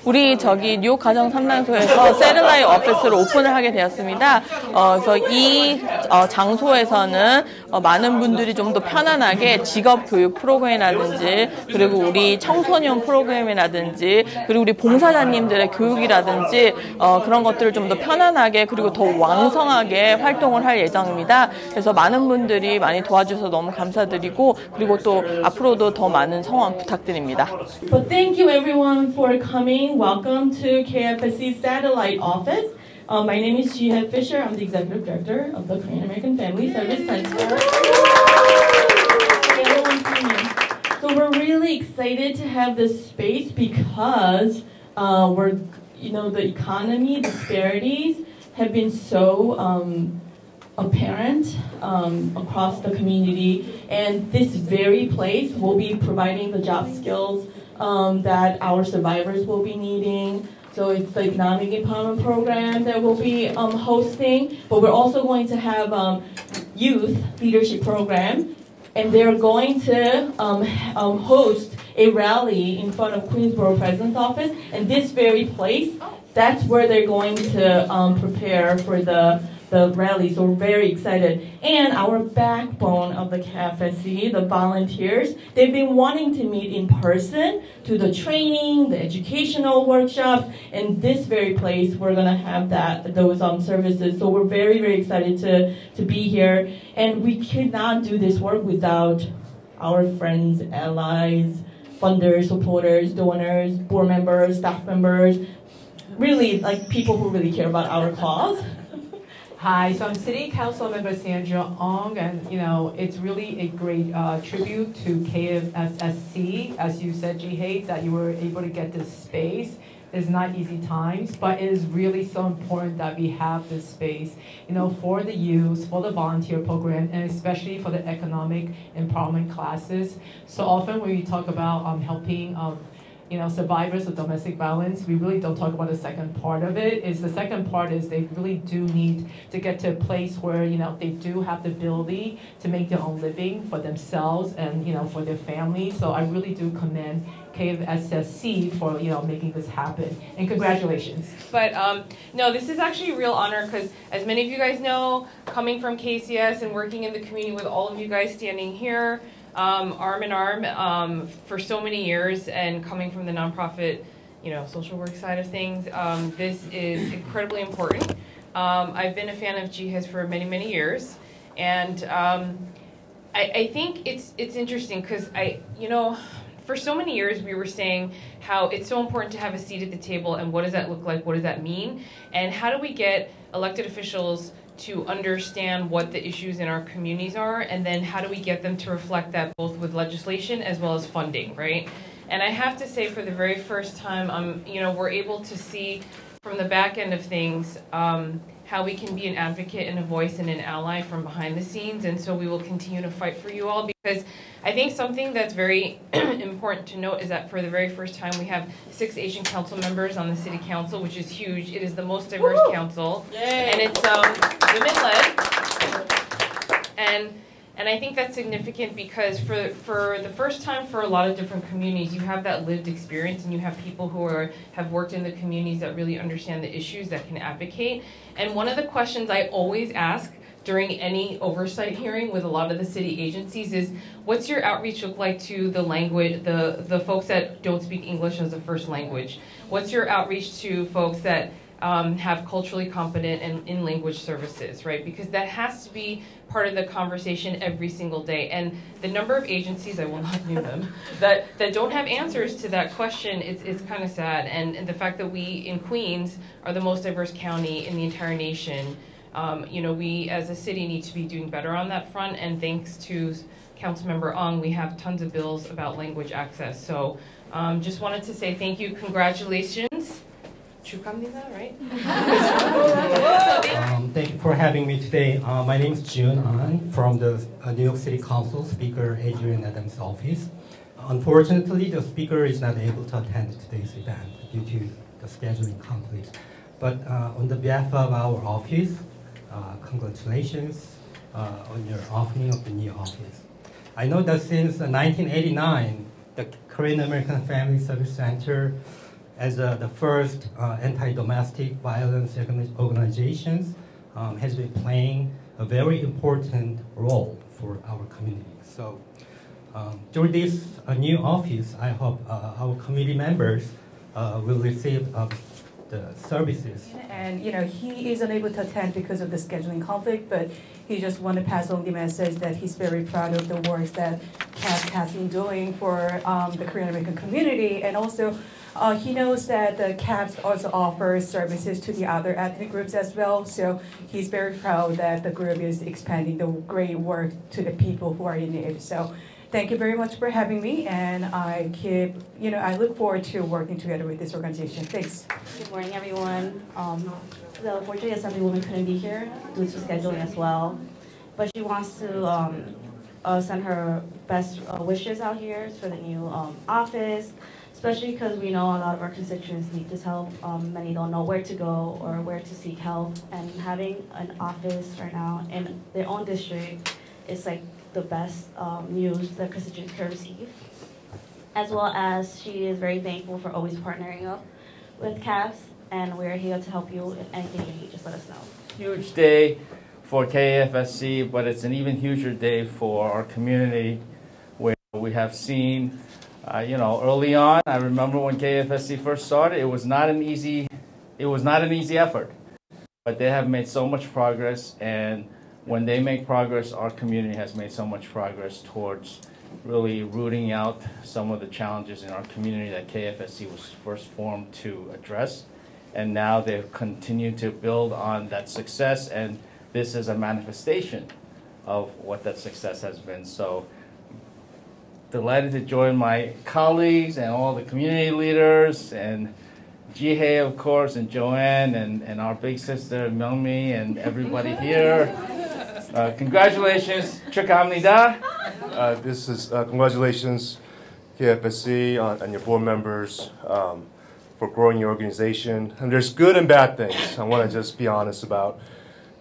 우리 뉴욕 가정상담소에서 세틀라이트 오피스를 오픈을 하게 되었습니다. 그래서 이 장소에서는 많은 분들이 좀 더 편안하게 직업 교육 프로그램이라든지 그리고 우리 청소년 프로그램이라든지 그리고 우리 봉사자님들의 교육이라든지 그런 것들을 좀 더 편안하게 그리고 더 왕성하게 활동을 할 예정입니다. 그래서 많은 분들이 많이 도와주셔서 너무 감사드리고 그리고 또 앞으로도 더 많은 성원 부탁드립니다. But thank you everyone for coming. Welcome to KFSC's satellite office. My name is Jihae Fisher. I'm the Executive Director of the Korean American Family Service Center. So we're really excited to have this space because the economy disparities have been so apparent across the community, and this very place will be providing the job skills that our survivors will be needing. So it's the economic empowerment program that we'll be hosting, but we're also going to have youth leadership program, and they're going to host a rally in front of Queensboro President's office, and this very place, that's where they're going to prepare for the rally. So we're very excited. And our backbone of the KFSC, the volunteers, they've been wanting to meet in person to the training, the educational workshops, and this very place we're gonna have those services. So we're very, very excited to be here. And we could not do this work without our friends, allies, funders, supporters, donors, board members, staff members, really like people who really care about our cause. Hi, so I'm City Council Member Sandra Ong, and it's really a great tribute to KFSC, as you said, Jihae, that you were able to get this space. It's not easy times, but it is really so important that we have this space, for the youth, for the volunteer program, and especially for the economic empowerment classes. So often when we talk about helping survivors of domestic violence, we really don't talk about the second part of it. The second part is they really do need to get to a place where, they do have the ability to make their own living for themselves and, for their family. So I really do commend KFSC for, making this happen. And congratulations. But no, this is actually a real honor because as many of you guys know, coming from KCS and working in the community with all of you guys standing here, arm in arm for so many years, and coming from the nonprofit, social work side of things, this is incredibly important. I've been a fan of Jihae's for many, many years, and I think it's interesting because for so many years we were saying how it's so important to have a seat at the table, and what does that look like? What does that mean? And how do we get elected officials to understand what the issues in our communities are, and then how do we get them to reflect that both with legislation as well as funding, right? And I have to say, for the very first time, we're able to see from the back end of things how we can be an advocate and a voice and an ally from behind the scenes, and so we will continue to fight for you all, because I think something that's very important to note is that for the very first time we have 6 Asian council members on the city council, which is huge. It is the most diverse council. Yay. And it's women-led, and I think that's significant because for the first time for a lot of different communities, you have that lived experience, and you have people who have worked in the communities that really understand the issues, that can advocate. And one of the questions I always ask during any oversight hearing with a lot of the city agencies is, what's your outreach look like to the language, the folks that don't speak English as a first language? What's your outreach to folks that have culturally competent and in language services, right? Because that has to be part of the conversation every single day. And the number of agencies, I will not name them, that don't have answers to that question, it's kind of sad. And the fact that we in Queens are the most diverse county in the entire nation, we as a city need to be doing better on that front. And thanks to Councilmember Ong, we have tons of bills about language access. So just wanted to say thank you, congratulations. Right? Thank you for having me today. My name is Jun An from the New York City Council Speaker Adrian Adams' office. Unfortunately, the speaker is not able to attend today's event due to the scheduling conflicts. But on the behalf of our office, congratulations on your opening of the new office. I know that since 1989, the Korean American Family Service Center as the first anti-domestic violence organizations, has been playing a very important role for our community. So through this new office, I hope our community members will receive the services. And he is unable to attend because of the scheduling conflict, but he just want to pass on the message that he's very proud of the work that CAPS has been doing for the Korean American community, and also he knows that the CAPS also offers services to the other ethnic groups as well. So he's very proud that the group is expanding the great work to the people who are in need. So thank you very much for having me, and I look forward to working together with this organization. Thanks. Good morning, everyone. The unfortunate Assemblywoman couldn't be here due to scheduling as well, but she wants to send her best wishes out here for the new office, especially because we know a lot of our constituents need this help. Many don't know where to go or where to seek help, and having an office right now in their own district is like the best news that constituents can receive. As well as she is very thankful for always partnering up with CAPS, and we're here to help you in anything you need. Just let us know. Huge day for KFSC, but it's an even huger day for our community, where we have seen, early on. I remember when KFSC first started, it was not an easy effort, but they have made so much progress, and when they make progress, our community has made so much progress towards really rooting out some of the challenges in our community that KFSC was first formed to address. And now they've continued to build on that success, and this is a manifestation of what that success has been. So delighted to join my colleagues and all the community leaders, and Jihei, of course, and Joanne, and our big sister Myungmi, and everybody here. Congratulations, 축하합니다. This is congratulations, KFSC, and your board members for growing your organization. And there's good and bad things. I want to just be honest about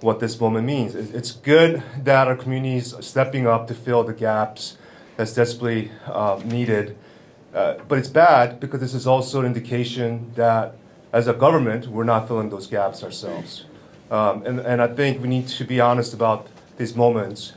what this moment means. It's good that our community is stepping up to fill the gaps that's desperately needed. But it's bad because this is also an indication that as a government, we're not filling those gaps ourselves. And I think we need to be honest about these moments.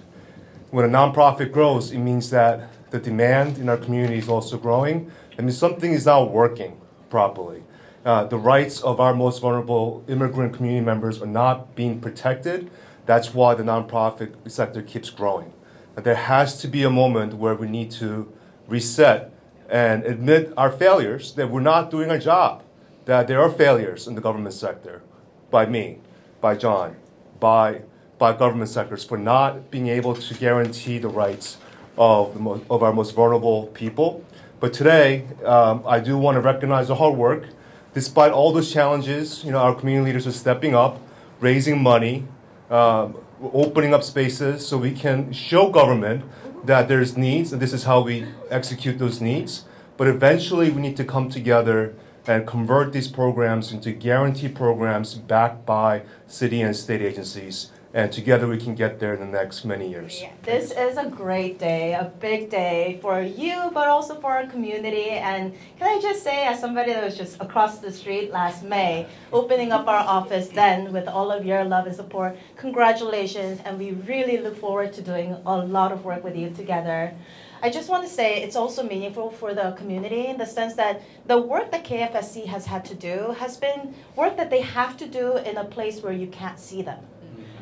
When a nonprofit grows, it means that the demand in our community is also growing. I mean, something is not working properly. The rights of our most vulnerable immigrant community members are not being protected. That's why the nonprofit sector keeps growing. There has to be a moment where we need to reset and admit our failures, that we're not doing our job, that there are failures in the government sector, by me, by John, by government sectors, for not being able to guarantee the rights of our most vulnerable people. But today, I do want to recognize the hard work. Despite all those challenges, our community leaders are stepping up, raising money, opening up spaces so we can show government that there's needs, and this is how we execute those needs. But eventually, we need to come together and convert these programs into guaranteed programs backed by city and state agencies. And together we can get there in the next many years. This is a great day, a big day for you, but also for our community. And can I just say, as somebody that was just across the street last May, opening up our office then with all of your love and support, congratulations. And we really look forward to doing a lot of work with you together. I just want to say it's also meaningful for the community in the sense that the work that KFSC has had to do has been work that they have to do in a place where you can't see them.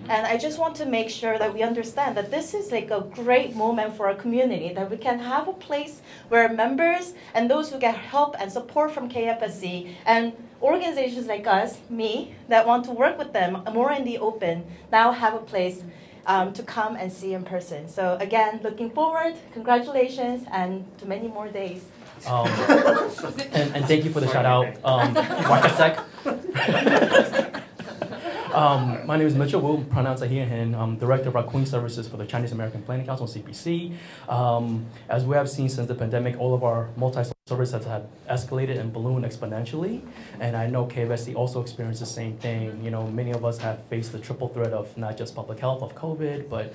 And I just want to make sure that we understand that this is like a great moment for our community, that we can have a place where members and those who get help and support from KFSC and organizations like us, me, that want to work with them more in the open, now have a place to come and see in person. So again, looking forward, congratulations, and to many more days. And thank you for the shout out, Wakasek. My name is Mitchell Wu, pronounced Ahiahin. I'm Director of our Queen Services for the Chinese American Planning Council, CPC. As we have seen since the pandemic, all of our multi-source services have escalated and ballooned exponentially, and I know KFSC also experienced the same thing. You know, many of us have faced the triple threat of not just public health of COVID, but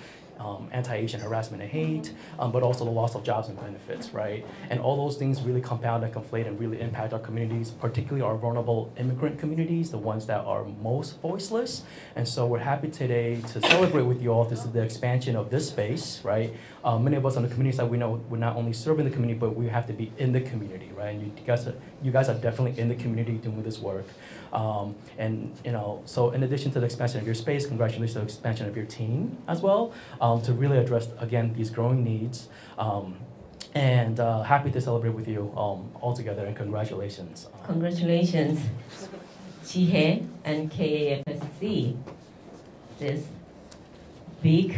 anti-Asian harassment and hate, but also the loss of jobs and benefits, right? And all those things really compound and conflate and really impact our communities, particularly our vulnerable immigrant communities, the ones that are most voiceless. And so we're happy today to celebrate with you all. This is the expansion of this space, right? Many of us on the community side, we know we're not only serving the community, but we have to be in the community, right? And you guys are definitely in the community doing this work. And you know, so in addition to the expansion of your space, congratulations on the expansion of your team as well, to really address, again, these growing needs. And happy to celebrate with you all together, and congratulations. Congratulations, 지혜 and KAFSC. This big,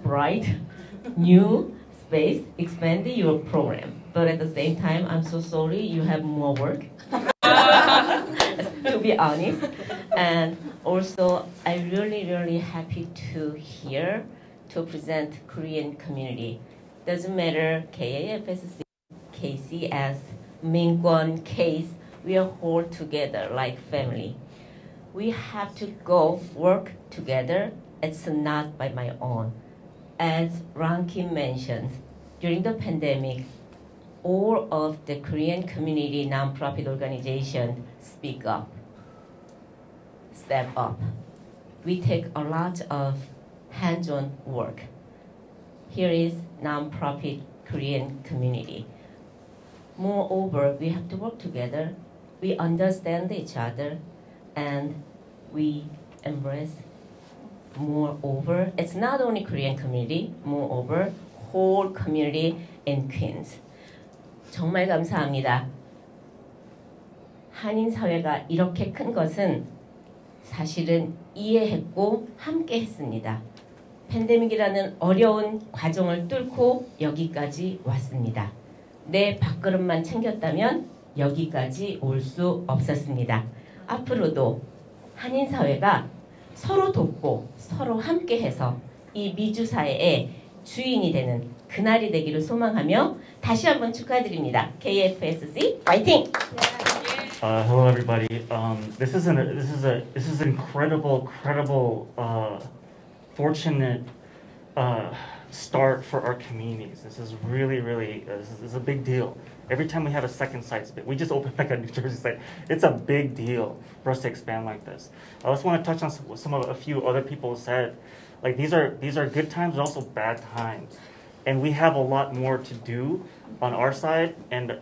bright, new space expanded your program. But at the same time, I'm so sorry you have more work. To be honest. And also, I'm really happy to hear to present Korean community. Doesn't matter KAFSC, KCS, Minkwon, case, we are all together like family. We have to go work together. It's not by my own. As Ron Kim mentioned, during the pandemic, all of the Korean community nonprofit organizations speak up, step up. We take a lot of hands-on work. Here is nonprofit Korean community. Moreover, we have to work together. We understand each other, and we embrace. Moreover, it's not only Korean community, moreover, whole community in Queens. 정말 감사합니다. 한인 사회가 이렇게 큰 것은 사실은 이해했고 함께 했습니다. 팬데믹이라는 어려운 과정을 뚫고 여기까지 왔습니다. 내 밥그릇만 챙겼다면 여기까지 올 수 없었습니다. 앞으로도 한인 사회가 서로 돕고 서로 함께해서 이 미주 사회의 주인이 되는 그날이 되기를 소망하며 다시 한번 축하드립니다. KFSC 파이팅! Hello, everybody. This is incredible, fortunate start for our communities. This is really, this is a big deal. Every time we have a second site, we just opened like a New Jersey site. It's a big deal for us to expand like this. I just want to touch on a few other people said. Like these are good times, but also bad times, and we have a lot more to do on our side, and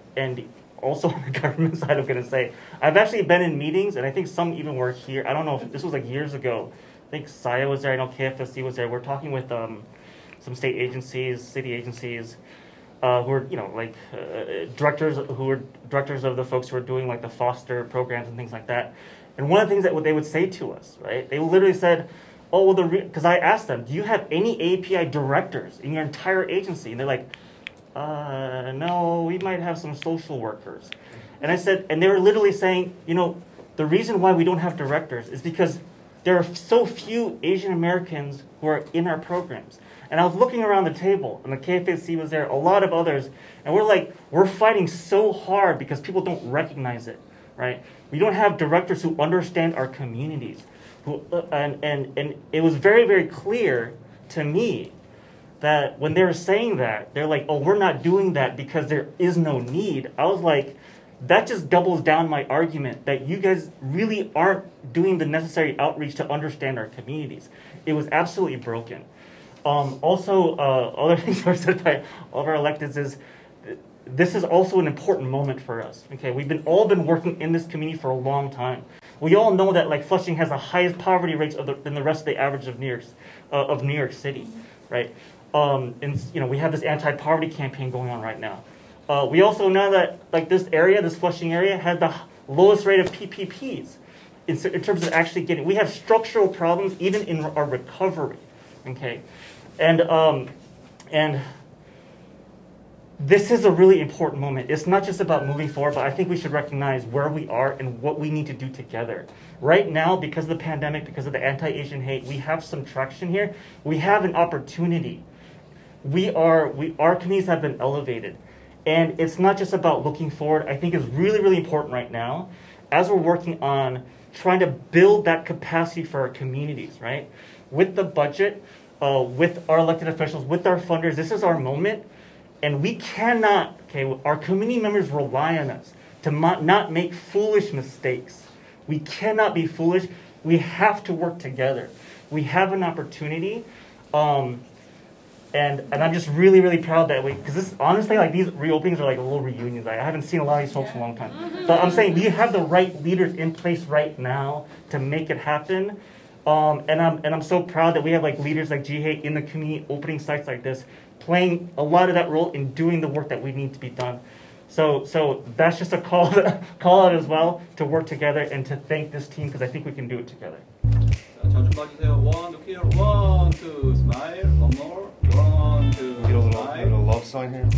also on the government side. I'm gonna say I've actually been in meetings, and I think some even were here. I don't know if this was like years ago. I think Saya was there. I know KFSC was there. We're talking with some state agencies, city agencies, who are directors of the folks who are doing like the foster programs and things like that. And one of the things that they would say to us, right? They literally said, "Oh, well, because I asked them, do you have any API directors in your entire agency?" And they're like, "No, we might have some social workers." And I said, and they were literally saying, the reason why we don't have directors is because there are so few Asian Americans who are in our programs. And I was looking around the table, and the KFSC was there, a lot of others, and we're fighting so hard because people don't recognize it, right? We don't have directors who understand our communities. And it was very, very clear to me that when they were saying that, they're like, "Oh, we're not doing that because there is no need." I was like, that just doubles down my argument that you guys really aren't doing the necessary outreach to understand our communities. It was absolutely broken. Other things that were said by all of our electeds is, this is also an important moment for us. Okay, we've all been working in this community for a long time. We all know that Flushing has the highest poverty rates than the rest of the average of New York City, right? And we have this anti-poverty campaign going on right now. We also know that this Flushing area, has the lowest rate of PPPs in terms of actually getting. We have structural problems even in our recovery. Okay, and this is a really important moment. It's not just about moving forward, but I think we should recognize where we are and what we need to do together. Right now, because of the pandemic, because of the anti-Asian hate, we have some traction here. We have an opportunity. Our communities have been elevated. And it's not just about looking forward. I think it's really, really important right now as we're working on trying to build that capacity for our communities, right? With the budget, with our elected officials, with our funders, this is our moment. And we cannot, okay, our community members rely on us to not make foolish mistakes. We cannot be foolish. We have to work together. We have an opportunity. And I'm just really, really proud that because this honestly, like these reopenings are like little reunions. I haven't seen a lot of these folks in a long time. So I'm saying we have the right leaders in place right now to make it happen. And I'm so proud that we have like leaders like Jihei in the community opening sites like this, playing a lot of that role in doing the work that we need to be done. So that's just a call out as well to work together and to thank this team because I think we can do it together. 저좀 봐주세요. 1, 2, 1, 2, smile. One more. 1, 2, Get a little love sign here.